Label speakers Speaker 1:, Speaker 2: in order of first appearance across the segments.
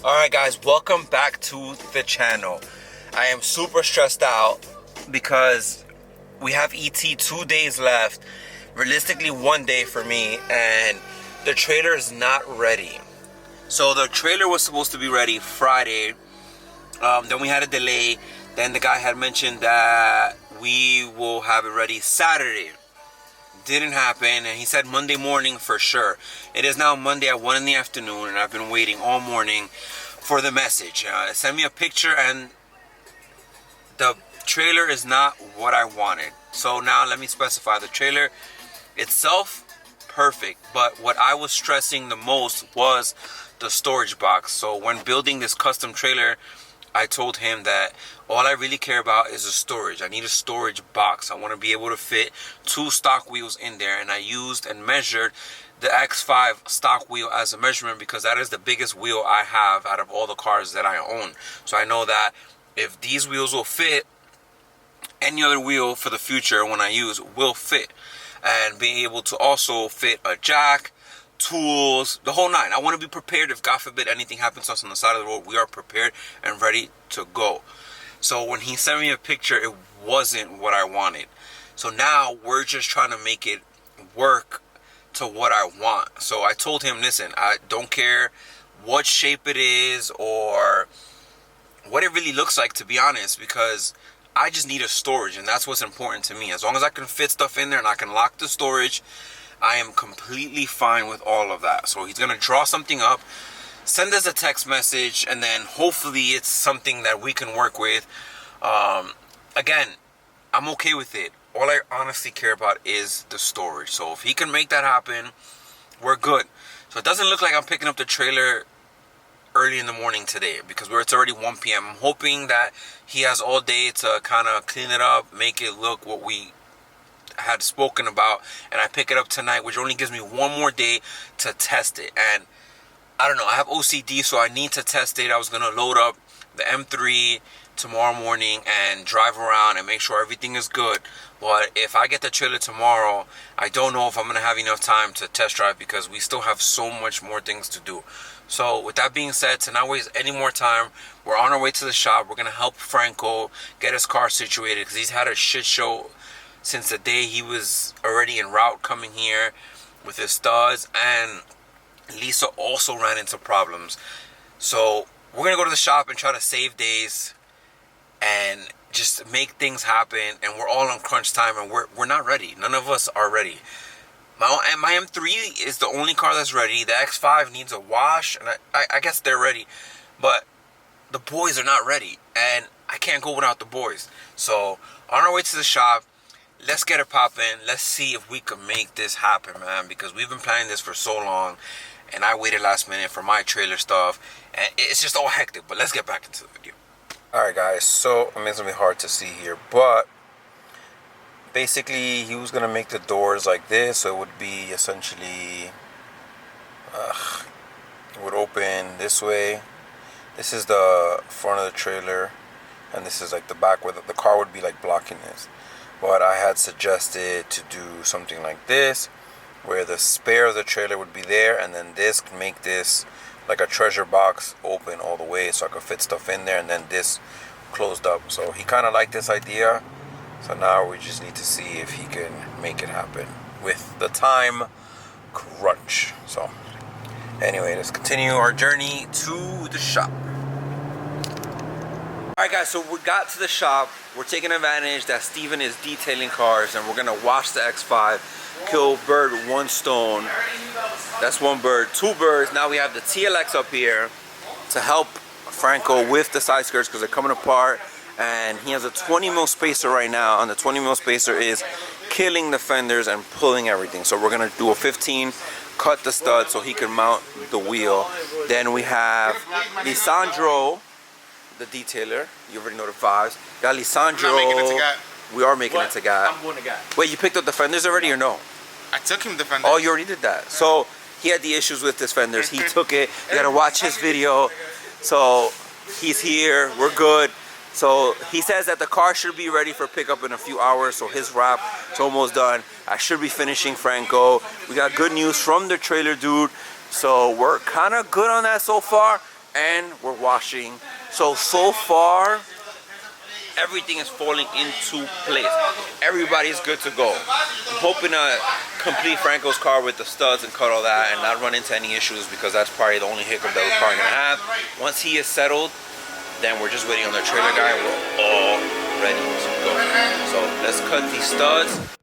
Speaker 1: Alright guys, welcome back to the channel. I am super stressed out because we have ET 2 days left, realistically 1 day for me, and the trailer is not ready. So the trailer was supposed to be ready Friday, then we had a delay, then the guy had mentioned that we will have it ready Saturday. Didn't happen, and he said Monday morning for sure. It is now Monday at 1 in the afternoon, and I've been waiting all morning for the message. Send me a picture, and the trailer is not what I wanted. So now let me specify. The trailer itself, perfect, but what I was stressing the most was the storage box. So when building this custom trailer, I told him that all I really care about is the storage. I need a storage box. I want to be able to fit 2 stock wheels in there, and I used and measured the X5 stock wheel as a measurement because that is the biggest wheel I have out of all the cars that I own. So I know that if these wheels will fit, any other wheel for the future when I use will fit. And being able to also fit a jack, tools, the whole nine. I want to be prepared if God forbid anything happens to us on the side of the road. We are prepared and ready to go. So when he sent me a picture, it wasn't what I wanted. So now we're just trying to make it work to what I want. So I told him, listen, I don't care what shape it is or what it really looks like, to be honest, because I just need a storage, and that's what's important to me. As long as I can fit stuff in there and I can lock the storage, I am completely fine with all of that. So he's going to draw something up, send us a text message, and then hopefully it's something that we can work with. Again, I'm okay with it. All I honestly care about is the storage. So if he can make that happen, we're good. So it doesn't look like I'm picking up the trailer early in the morning today because it's already 1 p.m. I'm hoping that he has all day to kind of clean it up, make it look what we had spoken about, and I pick it up tonight, which only gives me 1 more day to test it. And I don't know, I have OCD, so I need to test it. I was going to load up the M3 tomorrow morning and drive around and make sure everything is good. But if I get the trailer tomorrow, I don't know if I'm going to have enough time to test drive because we still have so much more things to do. So with that being said, to not waste any more time, we're on our way to the shop. We're going to help Franco get his car situated because he's had a shit show since the day he was already en route coming here with his studs, and Lisa also ran into problems. So we're going to go to the shop and try to save days and just make things happen, and we're all on crunch time, and we're not ready. None of us are ready. My M3 is the only car that's ready. The X5 needs a wash, and I guess they're ready. But the boys are not ready, and I can't go without the boys. So on our way to the shop, let's get it popping. Let's see if we can make this happen, man, because we've been planning this for so long, and I waited last minute for my trailer stuff, and it's just all hectic. But let's get back into the video. Alright guys, so I mean, it's gonna be hard to see here, but basically he was gonna make the doors like this, so it would be essentially it would open this way. This is the front of the trailer, and this is like the back where the car would be like blocking this. But I had suggested to do something like this, where the spare of the trailer would be there, and then this can make this like a treasure box open all the way so I could fit stuff in there, and then this closed up. So he kind of liked this idea. So now we just need to see if he can make it happen with the time crunch. So anyway, let's continue our journey to the shop. Alright guys, so we got to the shop. We're taking advantage that Steven is detailing cars, and we're gonna wash the X5, kill bird with 1 stone. That's 1 bird. 2 birds. Now we have the TLX up here to help Franco with the side skirts because they're coming apart, and he has a 20 mil spacer right now, and the 20 mil spacer is killing the fenders and pulling everything. So we're gonna do a 15, cut the stud so he can mount the wheel. Then we have Lisandro, the detailer. You already know the vibes. Got Lisandro.
Speaker 2: I'm not making it to GAT.
Speaker 1: We are making it to GAT.
Speaker 2: I'm going to GAT.
Speaker 1: Wait, you picked up the fenders already or no?
Speaker 2: I took him the fenders.
Speaker 1: Oh, you already did that. So he had the issues with his fenders. He took it. You gotta watch his video. So he's here. We're good. So he says that the car should be ready for pickup in a few hours. So his wrap is almost done. I should be finishing Franco. We got good news from the trailer dude. So we're kind of good on that so far. and we're washing. So far, everything is falling into place. Everybody's good to go. I'm hoping to complete Franco's car with the studs and cut all that and not run into any issues, because that's probably the only hiccup that we're probably gonna have. Once he is settled, then we're just waiting on the trailer guy. We're all ready to go. So let's cut these studs.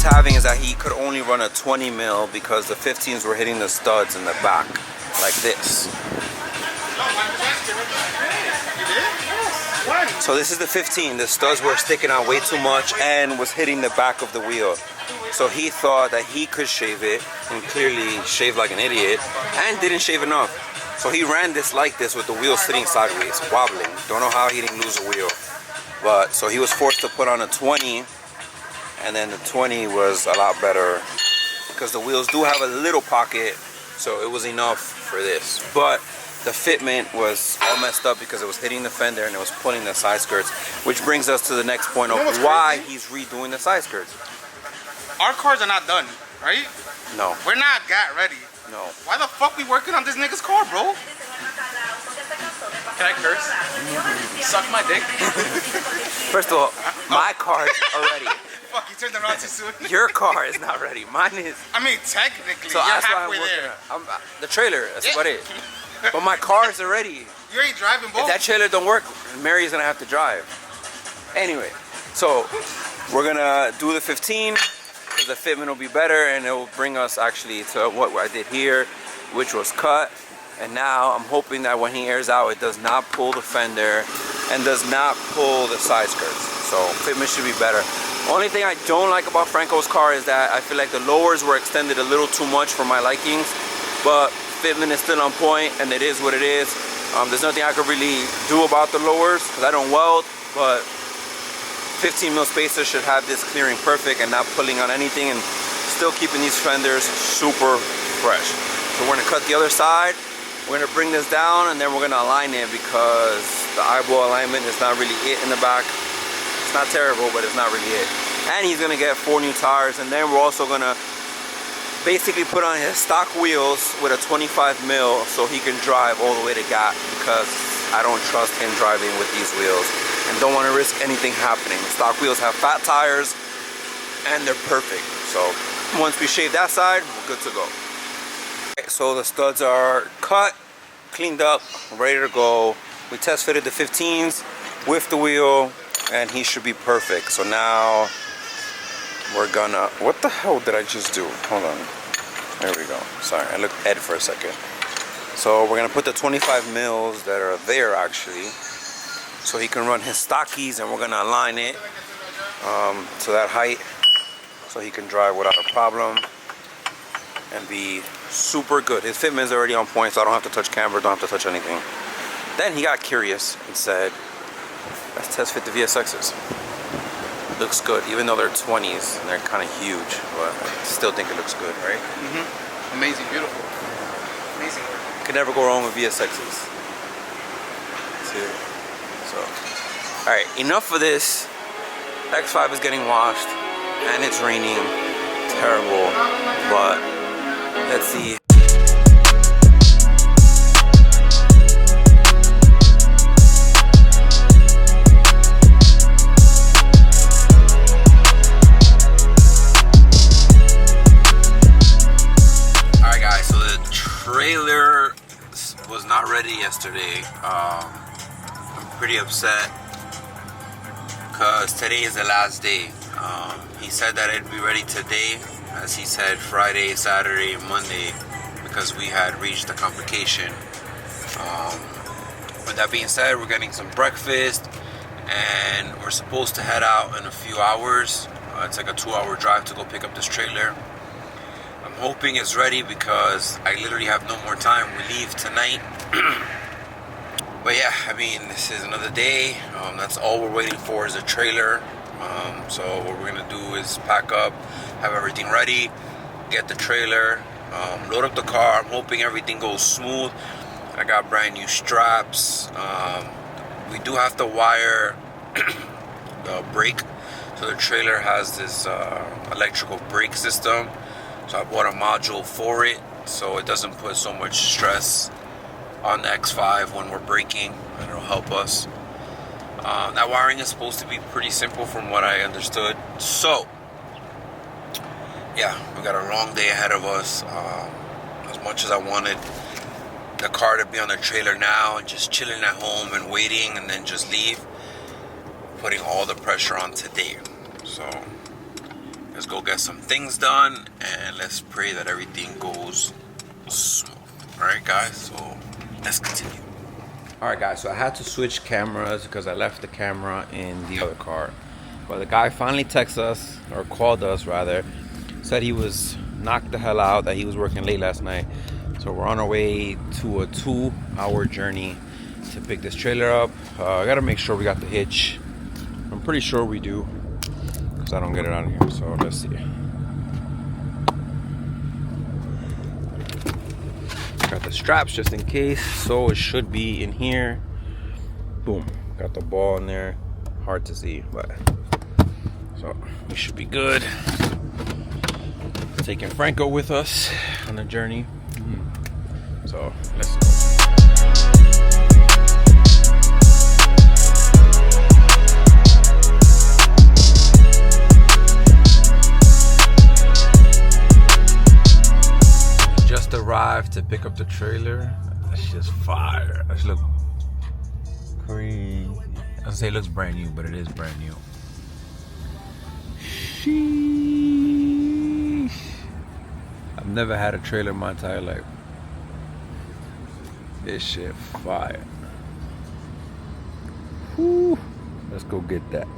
Speaker 1: Having is that he could only run a 20 mil because the 15s were hitting the studs in the back like this. So this is the 15. The studs were sticking out way too much and was hitting the back of the wheel. So he thought that he could shave it, and clearly shaved like an idiot and didn't shave enough. So he ran this like this with the wheel sitting sideways, wobbling. Don't know how he didn't lose a wheel. But so he was forced to put on a 20. And then the 20 was a lot better because the wheels do have a little pocket, so it was enough for this. But the fitment was all messed up because it was hitting the fender and it was pulling the side skirts, which brings us to the next point of why he's redoing the side skirts.
Speaker 2: Our cars are not done, right?
Speaker 1: No.
Speaker 2: We're not GAT ready.
Speaker 1: No.
Speaker 2: Why the fuck we working on this nigga's car, bro? Can I curse? Suck my dick?
Speaker 1: First of all, my car is already.
Speaker 2: Fuck, you turned around too soon.
Speaker 1: Your car is not ready. Mine is.
Speaker 2: I mean, technically,
Speaker 1: so
Speaker 2: you're
Speaker 1: that's
Speaker 2: halfway
Speaker 1: why
Speaker 2: there.
Speaker 1: The trailer, that's about it. But my car is already.
Speaker 2: You ain't driving both.
Speaker 1: If that trailer don't work, Mary's gonna have to drive. Anyway, so we're gonna do the 15 because the fitment will be better and it will bring us actually to what I did here, which was cut. And now I'm hoping that when he airs out, it does not pull the fender and does not pull the side skirts. So fitment should be better. Only thing I don't like about Franco's car is that I feel like the lowers were extended a little too much for my likings, but fitment is still on point and it is what it is. There's nothing I could really do about the lowers because I don't weld, but 15 mil spacer should have this clearing perfect and not pulling on anything and still keeping these fenders super fresh. So we're gonna cut the other side. We're gonna bring this down and then we're gonna align it because the eyeball alignment is not really it in the back. It's not terrible, but it's not really it. And he's gonna get 4 new tires, and then we're also gonna basically put on his stock wheels with a 25 mil so he can drive all the way to GAT, because I don't trust him driving with these wheels and don't want to risk anything happening. Stock wheels have fat tires and they're perfect. So once we shave that side, we're good to go. Okay, so the studs are cut, cleaned up, ready to go. We test fitted the 15s with the wheel and he should be perfect. So now we're gonna, what the hell did I just do? Hold on, there we go. Sorry, I looked Ed for a second. So we're gonna put the 25 mils that are there actually, so he can run his stockies, and we're gonna align it to that height so he can drive without a problem and be super good. His fitment is already on point, so I don't have to touch camber, don't have to touch anything. Then he got curious and said, let's test fit the VSXs. Looks good, even though they're 20s and they're kind of huge, but I still think it looks good, right?
Speaker 2: Mm-hmm. Amazing, beautiful. Amazing.
Speaker 1: Could never go wrong with VSXs. So, all right, enough of this. X5 is getting washed and it's raining. Terrible, but let's see. Trailer was not ready yesterday. I'm pretty upset because today is the last day. He said that it'd be ready today, as he said Friday, Saturday, Monday, because we had reached a complication. With that being said, we're getting some breakfast and we're supposed to head out in a few hours. It's like a 2-hour drive to go pick up this trailer. I'm hoping it's ready because I literally have no more time. We leave tonight. But yeah, I mean, this is another day. That's all we're waiting for is a trailer. So what we're gonna do is pack up, have everything ready, get the trailer, load up the car. I'm hoping everything goes smooth. I got brand new straps. We do have to wire the brake. So the trailer has this electrical brake system. So I bought a module for it, so it doesn't put so much stress on the X5 when we're braking, and it'll help us. That wiring is supposed to be pretty simple from what I understood. So, yeah, we got a long day ahead of us. As much as I wanted the car to be on the trailer now and just chilling at home and waiting and then just leave, putting all the pressure on today. So, let's go get some things done and let's pray that everything goes smooth. Alright guys, so let's continue. Alright guys, so I had to switch cameras because I left the camera in the other car. But the guy finally texted us, or called us rather, said he was knocked the hell out, that he was working late last night. So we're on our way to a 2-hour journey to pick this trailer up. I gotta make sure we got the hitch. I'm pretty sure we do, because I don't get it out of here, so let's see. Got the straps just in case, so it should be in here. Boom, got the ball in there. Hard to see, but so we should be good. Taking Franco with us on the journey. So let's go. Just arrived to pick up the trailer. That shit's fire. That shit look crazy. I was say it looks brand new, but it is brand new. Sheesh. I've never had a trailer in my entire life. This shit fire. Whew. Let's go get that.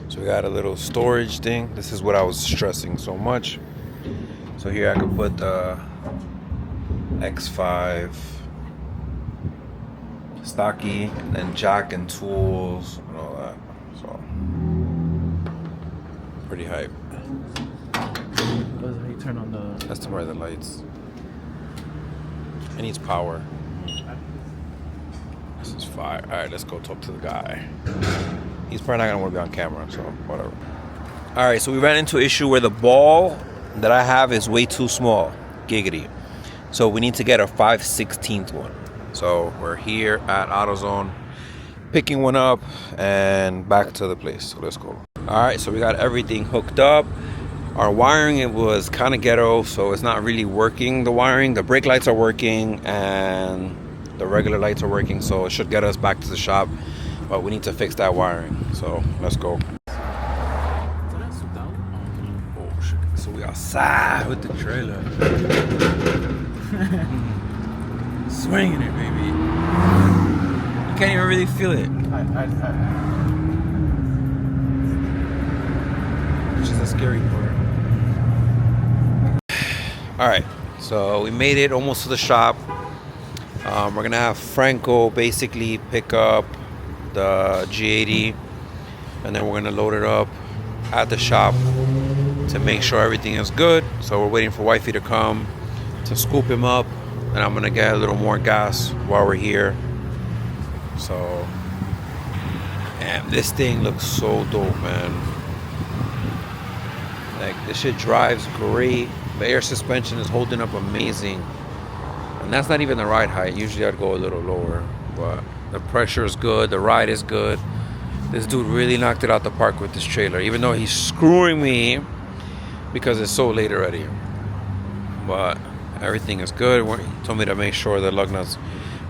Speaker 1: So we got a little storage thing. This is what I was stressing so much. So here I could put the X5 stocky, and then jack and tools and all that. So pretty hype.
Speaker 3: How you turn on the...
Speaker 1: That's to where the lights. It needs power. This is fire. Alright, let's go talk to the guy. He's probably not gonna want to be on camera, so whatever. Alright, so we ran into an issue where the ball that I have is way too small. Giggity. So we need to get a 5/16 one. So we're here at AutoZone, picking one up and back to the place. So let's go. Alright, so we got everything hooked up. Our wiring, it was kind of ghetto, so it's not really working, the wiring. The brake lights are working and the regular lights are working, so it should get us back to the shop. But we need to fix that wiring, so let's go. Oh shit, so we outside with the trailer. Swinging it, baby. You can't even really feel it. Which is a scary part. Alright, so we made it almost to the shop. We're gonna have Franco basically pick up the GAT, and then we're gonna load it up at the shop to make sure everything is good. So we're waiting for wifey to come to scoop him up, and I'm gonna get a little more gas while we're here. So, and this thing looks so dope, man. Like, this shit drives great. The air suspension is holding up amazing. And that's not even the ride height. Usually I'd go a little lower, but the pressure is good, the ride is good. This dude really knocked it out the park with this trailer, even though he's screwing me because it's so late already. But everything is good. He told me to make sure the lug nuts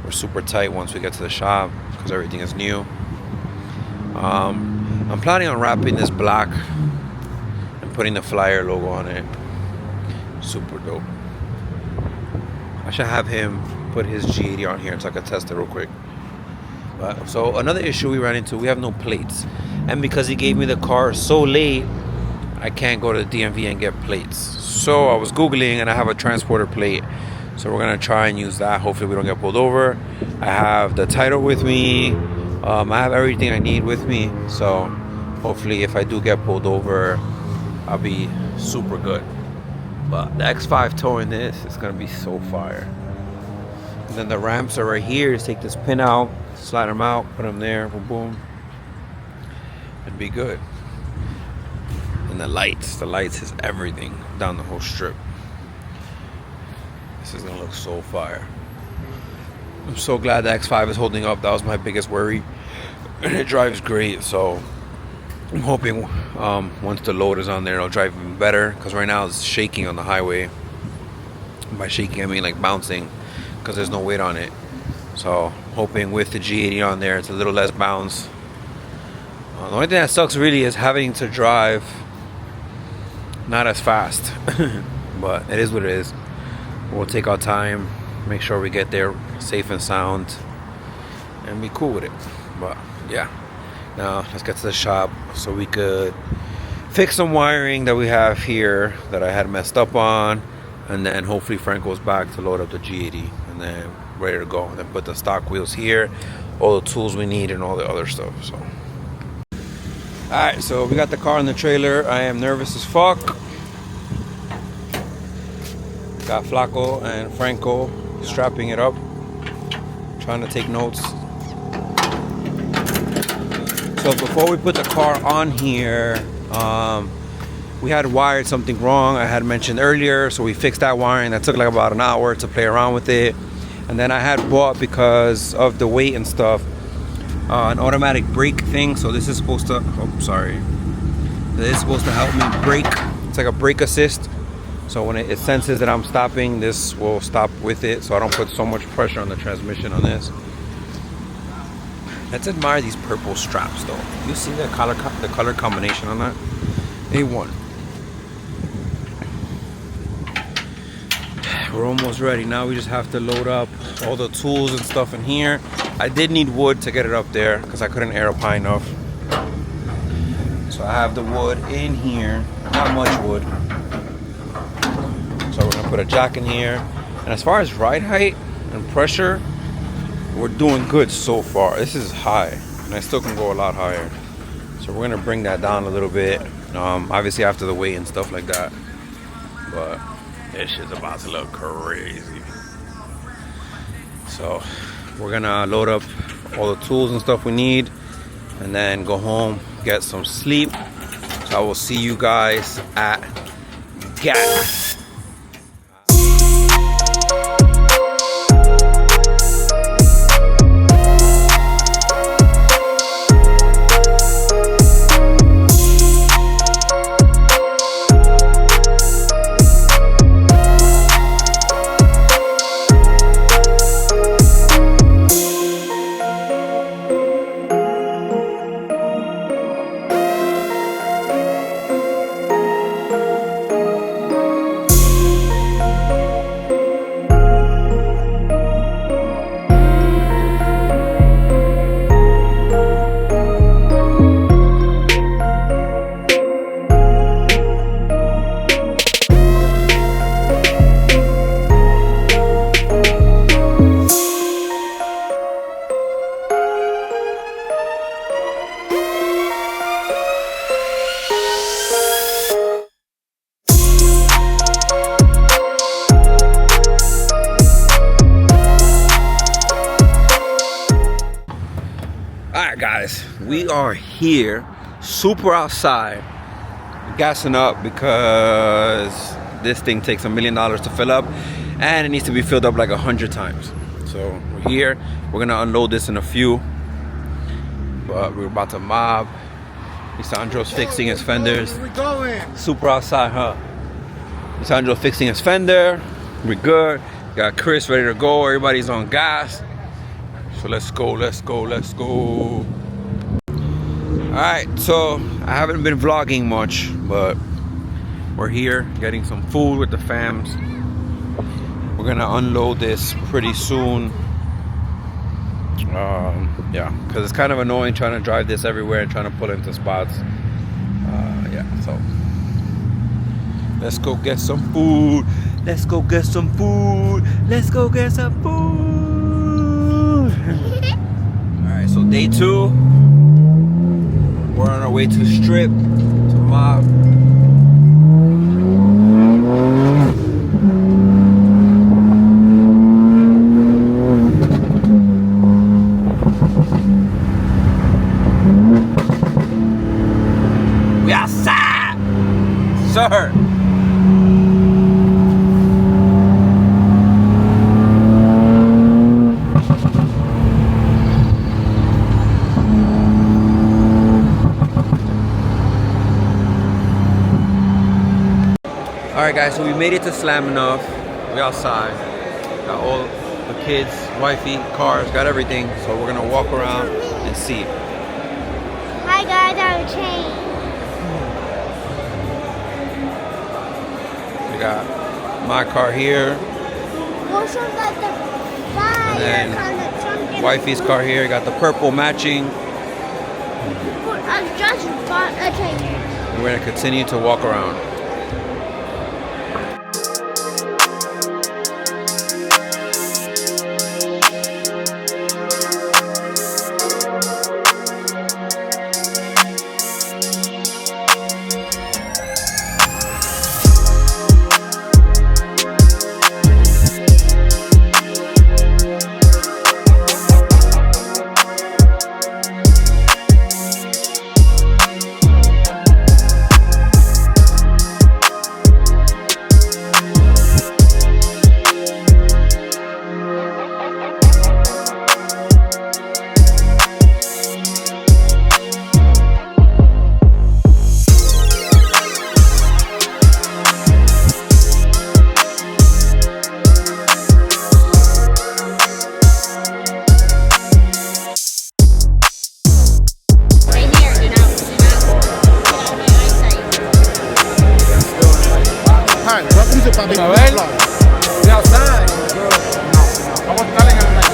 Speaker 1: were super tight once we get to the shop because everything is new. I'm planning on wrapping this black and putting the Flyer logo on it. Super dope. I should have him put his GAT on here so I can test it real quick. So another issue we ran into, we have no plates. And because he gave me the car so late,
Speaker 3: I can't go to the DMV and get plates. So I was Googling and I have a transporter plate. So we're gonna try and use that. Hopefully we don't get pulled over. I have the title with me. I have everything I need with me. So hopefully if I do get pulled over, I'll be super good. But the X5 towing this is gonna be so fire. And then the ramps are right here. Just take this pin out, slide them out, put them there, boom, boom, and be good. And the lights is everything down the whole strip. This is gonna look so fire. I'm so glad the X5 is holding up. That was my biggest worry. And it drives great, so I'm hoping once the load is on there, it'll drive even better. Because right now it's shaking on the highway. By shaking, I mean like bouncing, because there's no weight on it. So hoping with the G80 on there, it's a little less bounce. The only thing that sucks really is having to drive not as fast. But it is what it is. We'll take our time, make sure we get there safe and sound, and be cool with it. But yeah, now let's get to the shop so we could fix some wiring that we have here that I had messed up on, and then hopefully Frank goes back to load up the G80 and then ready to go. And then put the stock wheels here, all the tools we need and all the other stuff. So alright, so we got the car in the trailer. I am nervous as fuck. Got Flaco and Franco strapping it up, trying to take notes. So before we put the car on here, we had wired something wrong. I had mentioned earlier, so we fixed that wiring. That took like about an hour to play around with it. And then I had bought, because of the weight and stuff, an automatic brake thing. So this is supposed to, this is supposed to help me brake. It's like a brake assist. So when it senses that I'm stopping, this will stop with it, so I don't put so much pressure on the transmission on this. Let's admire these purple straps though. You see the color combination on that? A1. We're almost ready. Now we just have to load up all the tools and stuff in here. I did need wood to get it up there because I couldn't air up high enough. So I have the wood in here. Not much wood. So we're gonna put a jack in here. And as far as ride height and pressure, we're doing good so far. This is high, and I still can go a lot higher. So we're gonna bring that down a little bit. Obviously after the weight and stuff like that. But this shit's about to look crazy. So we're gonna load up all the tools and stuff we need, and then go home, get some sleep. So I will see you guys at GAT. Alright guys, we are here, super outside, gassing up because this thing takes $1 million to fill up, and it needs to be filled up like 100 times. So we're here, we're gonna unload this in a few, but we're about to mob. Lisandro's fixing his fenders.
Speaker 2: Where we going?
Speaker 3: Super outside, huh? Lisandro fixing his fender, we're good. Got Chris ready to go, everybody's on gas. So let's go, let's go, let's go. Alright, so I haven't been vlogging much, but we're here getting some food with the fams. We're gonna unload this pretty soon. Yeah, because it's kind of annoying trying to drive this everywhere and trying to pull into spots. Yeah, so Let's go get some food. Let's go get some food. Let's go get some food. Alright, so day 2. We're on our way to the strip, to Mob. We outside, sir. Alright guys, so we made it to Slam Enough. We outside. Got all the kids, wifey, cars, got everything. So we're gonna walk around and see.
Speaker 4: Hi guys, I'm Chain.
Speaker 3: We got my car here,
Speaker 4: Also got the fire
Speaker 3: and then
Speaker 4: kind of trunk.
Speaker 3: wifey's car here. Got the purple matching.
Speaker 4: I just bought a chain.
Speaker 3: And we're gonna continue to walk around.
Speaker 2: Hi, welcome to Public Vlog.
Speaker 3: We outside.
Speaker 2: I was telling him like,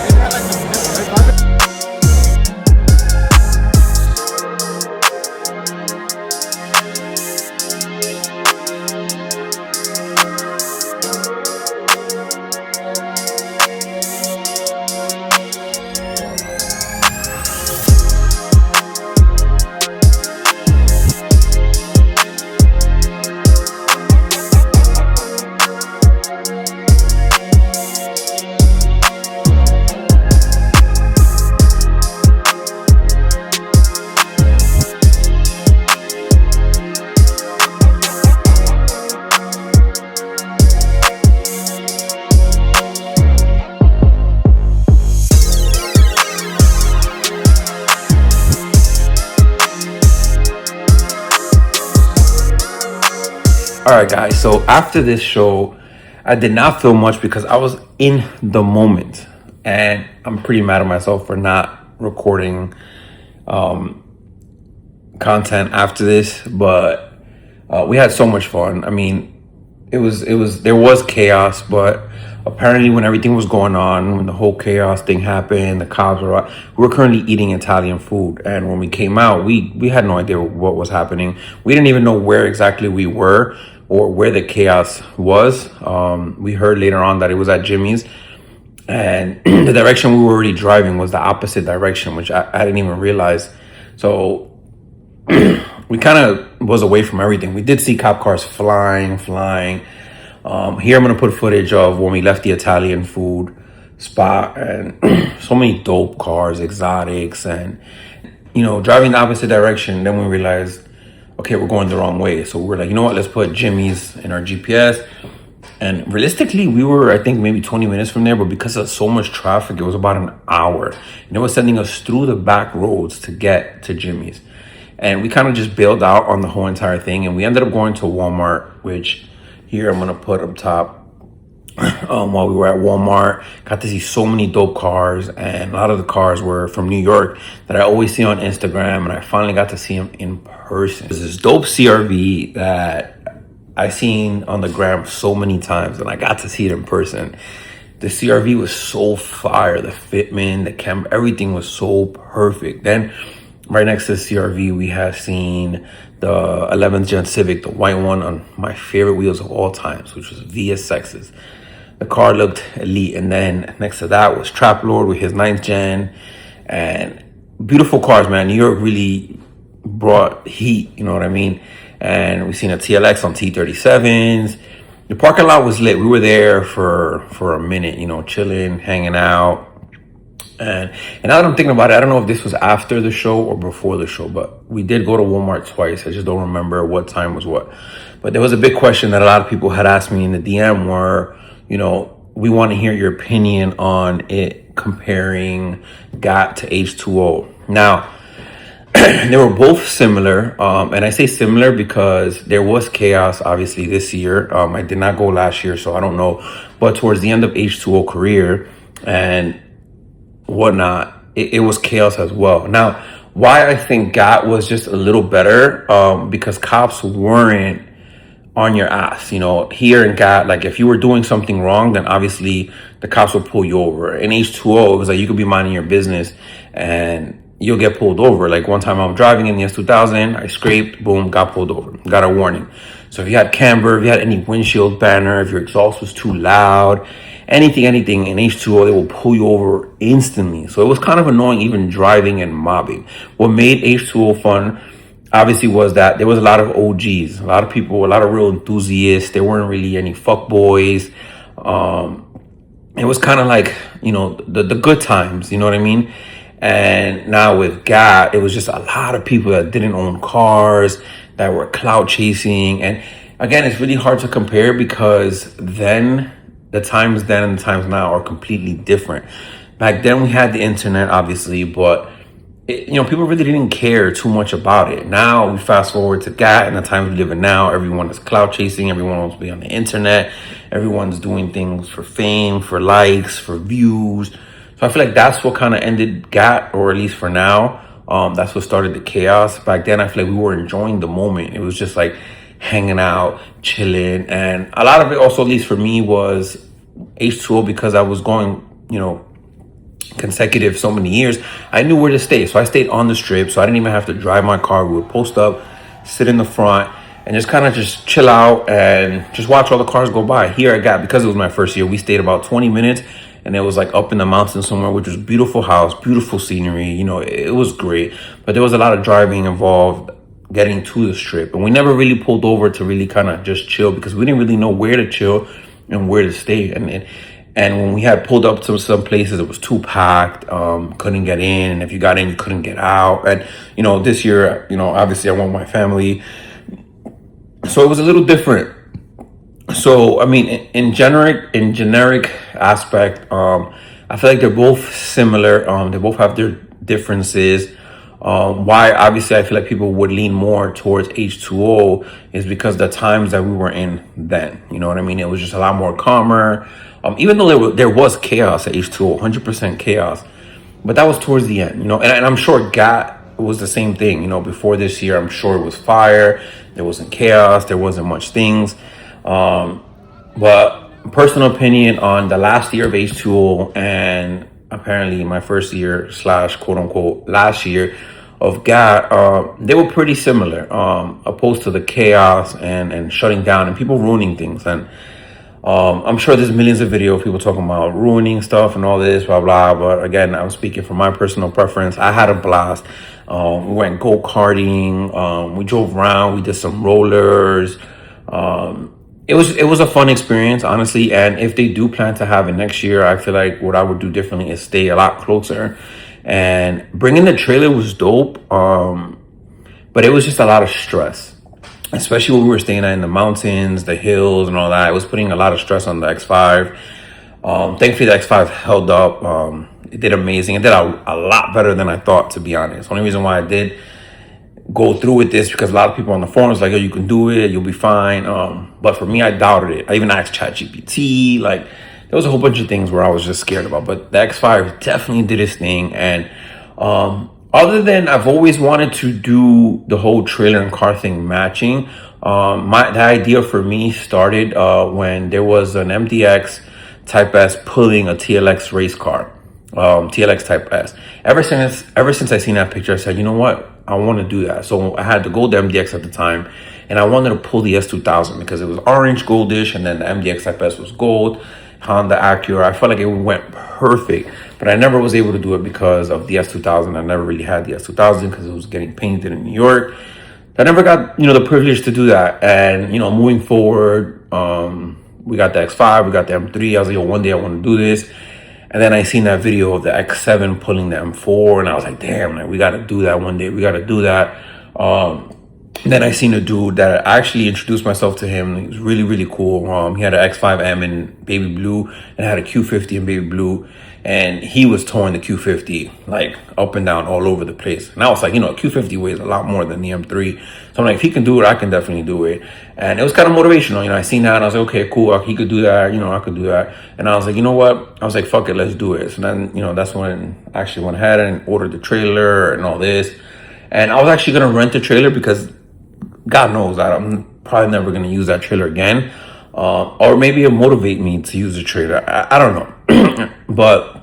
Speaker 3: Alright guys, so after this show, I did not feel much because I was in the moment. And I'm pretty mad at myself for not recording content after this. But we had so much fun. I mean, there was chaos, but apparently when everything was going on, when the whole chaos thing happened, the cops were out, we were currently eating Italian food. And when we came out, we had no idea what was happening. We didn't even know where exactly we were or where the chaos was. We heard later on that it was at Jimmy's, and the direction we were already driving was the opposite direction, which I didn't even realize. So we kind of was away from everything. We did see cop cars flying. Here I'm gonna put footage of when we left the Italian food spot, and so many dope cars, exotics, and driving the opposite direction. Then we realized, okay, we're going the wrong way. So we're like, you know what, let's put Jimmy's in our GPS. And realistically, we were, I think, maybe 20 minutes from there, but because of so much traffic, it was about an hour. And it was sending us through the back roads to get to Jimmy's. And we kind of just bailed out on the whole entire thing. And we ended up going to Walmart, which here I'm gonna put up top. While we were at Walmart, got to see so many dope cars, and a lot of the cars were from New York that I always see on Instagram, and I finally got to see them in person. There's this dope CRV that I seen on the gram so many times, and I got to see it in person. The CRV was so fire, the fitment, the camera, everything was so perfect. Then Right next to the CRV, we have seen the 11th Gen Civic, the white one on my favorite wheels of all times, which was VSX's. The car looked elite. And then next to that was Trap Lord with his 9th Gen. And beautiful cars, man. New York really brought heat, you know what I mean? And we've seen a TLX on T37s. The parking lot was lit. We were there for a minute, you know, chilling, hanging out. And now that I'm thinking about it, I don't know if this was after the show or before the show, but we did go to Walmart twice. I just don't remember what time was what. But there was a big question that a lot of people had asked me in the DM where, you know, we want to hear your opinion on it comparing GAT to H2O. Now, they were both similar. And I say similar because there was chaos, obviously, this year. I did not go last year, so I don't know. But towards the end of H2O career and whatnot, it was chaos as well. Now, why I think GAT was just a little better, because cops weren't on your ass. You know, here in GAT, like if you were doing something wrong, then obviously the cops will pull you over. In H2O, it was like you could be minding your business and you'll get pulled over. Like one time I'm driving in the S2000, I scraped, boom, got pulled over, got a warning. So if you had camber, if you had any windshield banner, if your exhaust was too loud, anything in H2O, they will pull you over instantly. So it was kind of annoying even driving and mobbing. What made H2O fun, obviously, was that there was a lot of OGs, a lot of people, a lot of real enthusiasts. There weren't really any fuckboys. It was kind of like, you know, the good times, you know what I mean? And now with GAT, it was just a lot of people that didn't own cars, that were clout chasing. And again, it's really hard to compare because the times then and the times now are completely different. Back then we had the internet, obviously, but you know, people really didn't care too much about it. Now we fast forward to GAT and the times we live in now, everyone is clout chasing, everyone wants to be on the internet, everyone's doing things for fame, for likes, for views. So I feel like that's what kind of ended GAT, or at least for now. That's what started the chaos. Back then, I feel like we were enjoying the moment. It was just like hanging out, chilling. And a lot of it also, at least for me, was H2O because I was going, you know, consecutive so many years. I knew where to stay. So I stayed on the strip. So I didn't even have to drive my car. We would post up, sit in the front, and just kind of just chill out and just watch all the cars go by. Here at GAT, because it was my first year, we stayed about 20 minutes. And it was like up in the mountains somewhere, which was beautiful house, beautiful scenery. You know, it was great. But there was a lot of driving involved getting to the strip. And we never really pulled over to really kind of just chill because we didn't really know where to chill and where to stay. And when we had pulled up to some places, it was too packed, couldn't get in. And if you got in, you couldn't get out. And, you know, this year, you know, obviously I went with my family. So it was a little different. So, I mean, in generic aspect, I feel like they're both similar. They both have their differences. Why, obviously, I feel like people would lean more towards H2O is because the times that we were in then, you know what I mean? It was just a lot more calmer. Even though there was chaos at H2O, 100% chaos. But that was towards the end, you know? And I'm sure GAT was the same thing, you know? Before this year, I'm sure it was fire. There wasn't chaos. There wasn't much things. But personal opinion on the last year of H2O and apparently my first year / quote unquote last year of GAT, they were pretty similar, opposed to the chaos and shutting down and people ruining things. And I'm sure there's millions of videos of people talking about ruining stuff and all this, blah, blah. But again, I'm speaking from my personal preference. I had a blast. We went go-karting. We drove around. We did some rollers. It was a fun experience, honestly. And if they do plan to have it next year, I feel like what I would do differently is stay a lot closer. And bringing the trailer was dope. But it was just a lot of stress, especially when we were staying in the mountains, the hills and all that. It was putting a lot of stress on the X5. Thankfully, the X5 held up. It did amazing. It did a lot better than I thought, to be honest. The only reason why I did go through with this because a lot of people on the forums like, oh, you can do it, you'll be fine. But for me, I doubted it. I even asked ChatGPT. Like, there was a whole bunch of things where I was just scared about. But the X5 definitely did its thing. And other than I've always wanted to do the whole trailer and car thing matching, the idea for me started when there was an MDX Type S pulling a TLX race car. TLX Type S. Ever since I seen that picture, I said, you know what, I want to do that. So I had the gold MDX at the time, and I wanted to pull the S2000 because it was orange goldish, and then the MDX Type S was gold. Honda Acura, I felt like it went perfect, but I never was able to do it because of the S2000. I never really had the S2000 because it was getting painted in New York. I never got, the privilege to do that. And, moving forward, we got the X5, we got the M3. I was like, one day I want to do this. And then I seen that video of the X7 pulling the M4, and I was like, damn, like, we got to do that one day. We got to do that. Then I seen a dude that I actually introduced myself to him. He was really, really cool. He had an X5M in baby blue and had a Q50 in baby blue. And he was towing the Q50 like up and down all over the place. And I was like, a Q50 weighs a lot more than the M3. So I'm like, if he can do it, I can definitely do it. And it was kind of motivational. I seen that and I was like, okay, cool. He could do that. I could do that. And I was like, you know what? I was like, fuck it, let's do it. So then, that's when I actually went ahead and ordered the trailer and all this. And I was actually going to rent the trailer because God knows that I'm probably never going to use that trailer again. Or maybe it'll motivate me to use the trailer. I don't know. But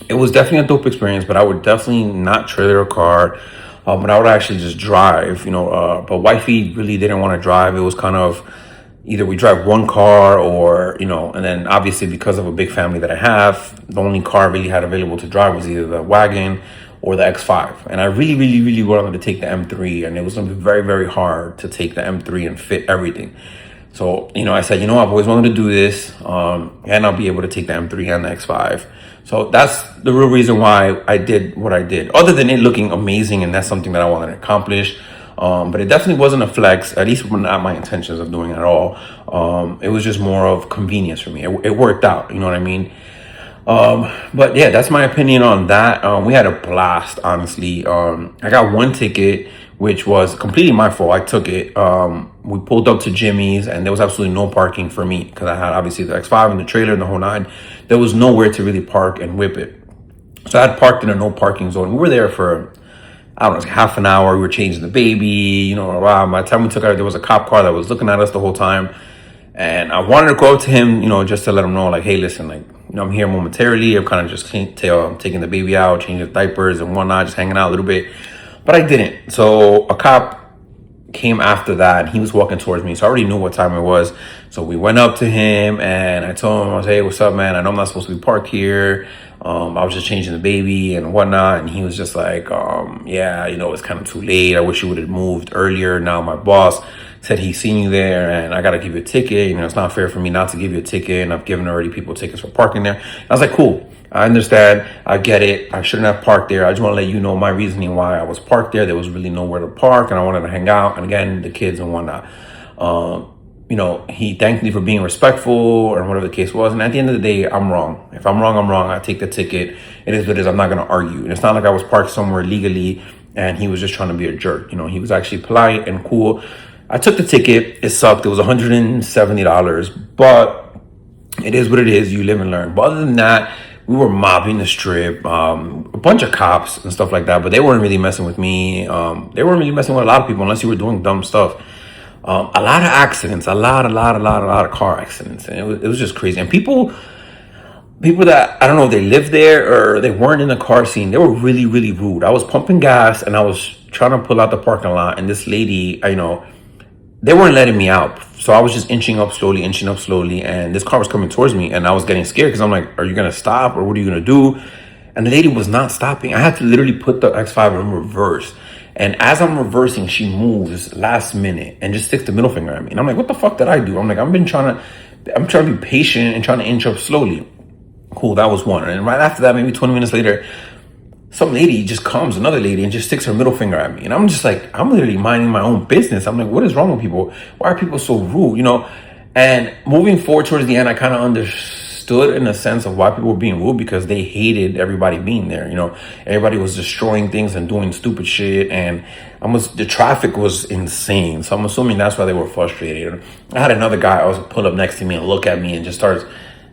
Speaker 3: it was definitely a dope experience. But I would definitely not trailer a car. But I would actually just drive, But wifey really didn't want to drive. It was kind of either we drive one car or, and then obviously because of a big family that I have, the only car I really had available to drive was either the wagon or the X5. And I really, really, really wanted to take the M3, and it was going to be very, very hard to take the M3 and fit everything. So, I said, I've always wanted to do this, and I'll be able to take the M3 and the X5. So that's the real reason why I did what I did, other than it looking amazing, and that's something that I wanted to accomplish. But it definitely wasn't a flex, at least not my intentions of doing it at all. It was just more of convenience for me. It worked out, you know what I mean? But yeah, that's my opinion on that. We had a blast, honestly. I got one ticket, which was completely my fault. I took it. We pulled up to Jimmy's, and there was absolutely no parking for me because I had obviously the X5 and the trailer and the whole nine. There was nowhere to really park and whip it. So I had parked in a no parking zone. We were there for, I don't know, like half an hour. We were changing the baby, by the time we took out, there was a cop car that was looking at us the whole time. And I wanted to go up to him, just to let him know, like, hey, listen, like, I'm here momentarily. I'm kind of just taking the baby out, changing diapers and whatnot, just hanging out a little bit. But I didn't. So a cop came after that, and he was walking towards me. So I already knew what time it was. So we went up to him, and I told him, I was, hey, what's up, man? I know I'm not supposed to be parked here. I was just changing the baby and whatnot. And he was just like, yeah, it's kind of too late. I wish you would have moved earlier. Now my boss said he's seen you there, and I got to give you a ticket. It's not fair for me not to give you a ticket, and I've given already people tickets for parking there. I was like, cool, I understand, I get it. I shouldn't have parked there. I just want to let you know my reasoning why I was parked there. There was really nowhere to park, and I wanted to hang out, and again, the kids and whatnot. He thanked me for being respectful or whatever the case was. And at the end of the day, I'm wrong. If I'm wrong, I'm wrong. I take the ticket. It is what it is. I'm not going to argue. And it's not like I was parked somewhere legally and he was just trying to be a jerk. He was actually polite and cool. I took the ticket. It sucked. It was $170, but it is what it is. You live and learn. But other than that, we were mobbing the strip, a bunch of cops and stuff like that, but they weren't really messing with me. They weren't really messing with a lot of people unless you were doing dumb stuff. A lot of accidents, a lot of car accidents. And it was just crazy. And people that, I don't know if they lived there or they weren't in the car scene, they were really, really rude. I was pumping gas and I was trying to pull out the parking lot, and this lady, they weren't letting me out. So I was just inching up slowly. And this car was coming towards me, and I was getting scared because I'm like, are you going to stop or what are you going to do? And the lady was not stopping. I had to literally put the X5 in reverse. And as I'm reversing, she moves last minute and just sticks the middle finger at me. And I'm like, what the fuck did I do? I'm like, I'm trying to be patient and trying to inch up slowly. Cool, that was one. And right after that, maybe 20 minutes later, some lady just comes, another lady, and just sticks her middle finger at me. And I'm just like, I'm literally minding my own business. I'm like, what is wrong with people? Why are people so rude? And moving forward towards the end, I kind of understood in a sense of why people were being rude, because they hated everybody being there. Everybody was destroying things and doing stupid shit, and the traffic was insane. So I'm assuming that's why they were frustrated. I had another guy always pull up next to me and look at me and just starts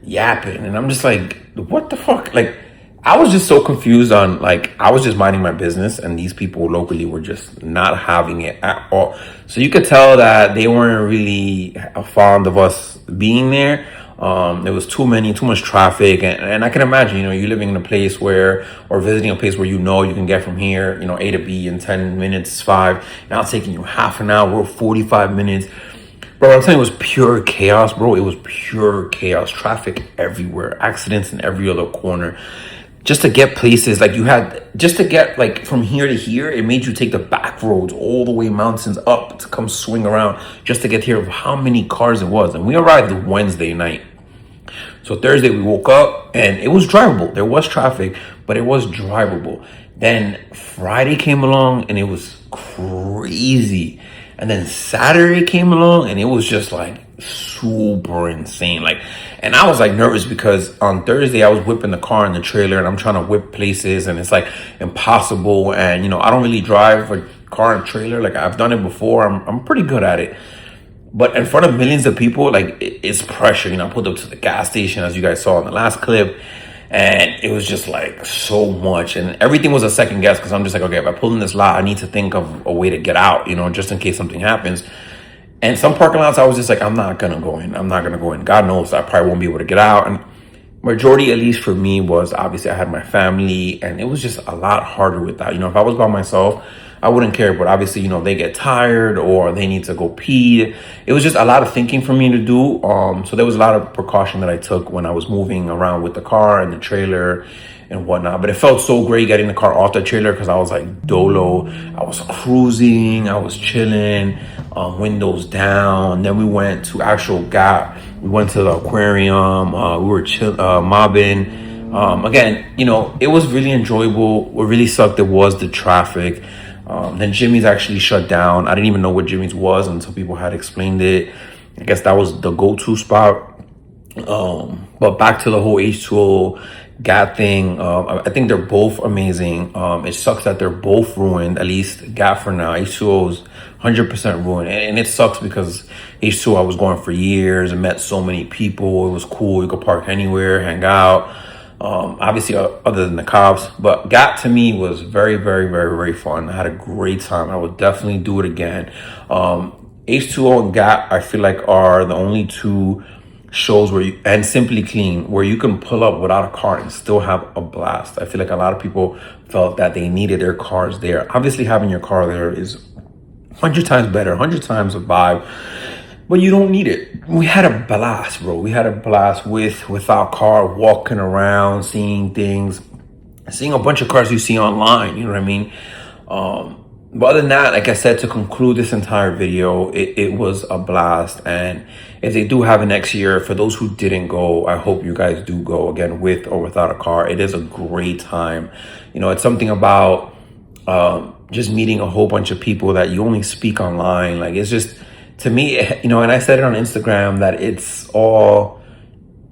Speaker 3: yapping, and I'm just like, what the fuck? Like, I was just so confused on, like, I was just minding my business, and these people locally were just not having it at all. So you could tell that they weren't really fond of us being there. There was too much traffic, and I can imagine, you living in a place where, or visiting a place where you can get from here, A to B in 10 minutes, 5, now it's taking you half an hour, 45 minutes. Bro, I'm telling you, it was pure chaos, bro. It was pure chaos. Traffic everywhere, accidents in every other corner. Just to get places, just to get from here to here, it made you take the back roads all the way mountains up to come swing around just to get here of how many cars it was. And we arrived Wednesday night. So Thursday we woke up and it was drivable. There was traffic, but it was drivable. Then Friday came along and it was crazy. And then Saturday came along and it was just super insane. And I was nervous because on Thursday I was whipping the car in the trailer and I'm trying to whip places and it's impossible. And I don't really drive a car and trailer. I've done it before. I'm pretty good at it. But in front of millions of people, it's pressure. I pulled up to the gas station, as you guys saw in the last clip, and it was just so much. And everything was a second guess because I'm just okay, if I pull in this lot, I need to think of a way to get out, just in case something happens. And some parking lots, I was just I'm not going to go in. I'm not going to go in. God knows I probably won't be able to get out. And majority, at least for me, was obviously I had my family, and it was just a lot harder with that. If I was by myself, I wouldn't care, but obviously, they get tired or they need to go pee. It was just a lot of thinking for me to do. So there was a lot of precaution that I took when I was moving around with the car and the trailer and whatnot. But it felt so great getting the car off the trailer because I was dolo. I was cruising, I was chilling, windows down. Then we went to actual GAT. We went to the aquarium. We were mobbing. Again, it was really enjoyable. What really sucked was the traffic. Then Jimmy's actually shut down. I didn't even know what Jimmy's was until people had explained it. I guess that was the go-to spot. But back to the whole H2O GAT thing. I think they're both amazing. It sucks that they're both ruined, at least GAT for now. H2O is 100% ruined. And it sucks because H2O I was going for years and met so many people. It was cool. You could park anywhere, hang out. Obviously other than the cops, but GAT to me was very, very, very, very fun. I had a great time. I would definitely do it again. H2O and GAT, I feel are the only two shows and Simply Clean, where you can pull up without a car and still have a blast. I feel a lot of people felt that they needed their cars there. Obviously having your car there is 100 times better, 100 times a vibe. But you don't need it. We had a blast, bro. We had a blast with our car, walking around, seeing things, seeing a bunch of cars you see online. You know what I mean? But other than that, like I said, to conclude this entire video, it was a blast. And if they do have it next year, for those who didn't go, I hope you guys do go again with or without a car. It is a great time. It's something about just meeting a whole bunch of people that you only speak online. It's just, to me, and I said it on Instagram that it's all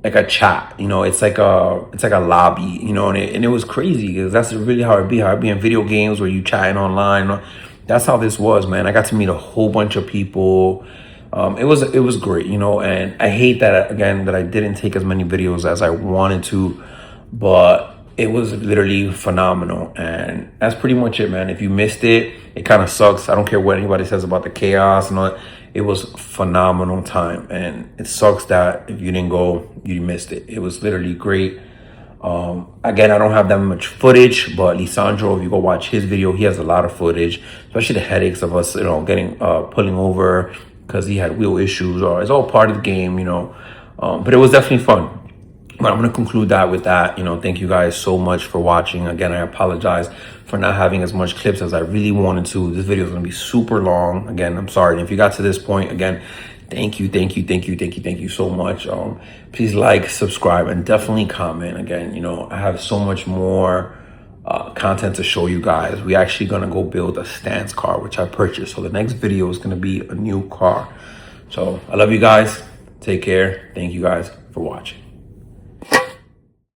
Speaker 3: like a chat, it's like a lobby, and it was crazy because that's really how it be in video games where you chatting online. That's how this was, man. I got to meet a whole bunch of people. It was great, and I hate that again that I didn't take as many videos as I wanted to, but it was literally phenomenal. And that's pretty much it, man. If you missed it, it kind of sucks. I don't care what anybody says about the chaos and all that. It was phenomenal time, and it sucks that if you didn't go, you missed it. It was literally great. Again, I don't have that much footage, but Lisandro, if you go watch his video, he has a lot of footage, especially the headaches of us, getting pulling over because he had wheel issues, or it's all part of the game, but it was definitely fun. But I'm going to conclude that with that. Thank you guys so much for watching. Again, I apologize for not having as much clips as I really wanted to. This video is going to be super long. Again, I'm sorry. And if you got to this point, again, thank you so much. Please like, subscribe, and definitely comment. Again, I have so much more content to show you guys. We actually going to go build a stance car, which I purchased. So the next video is going to be a new car. So I love you guys. Take care. Thank you guys for watching.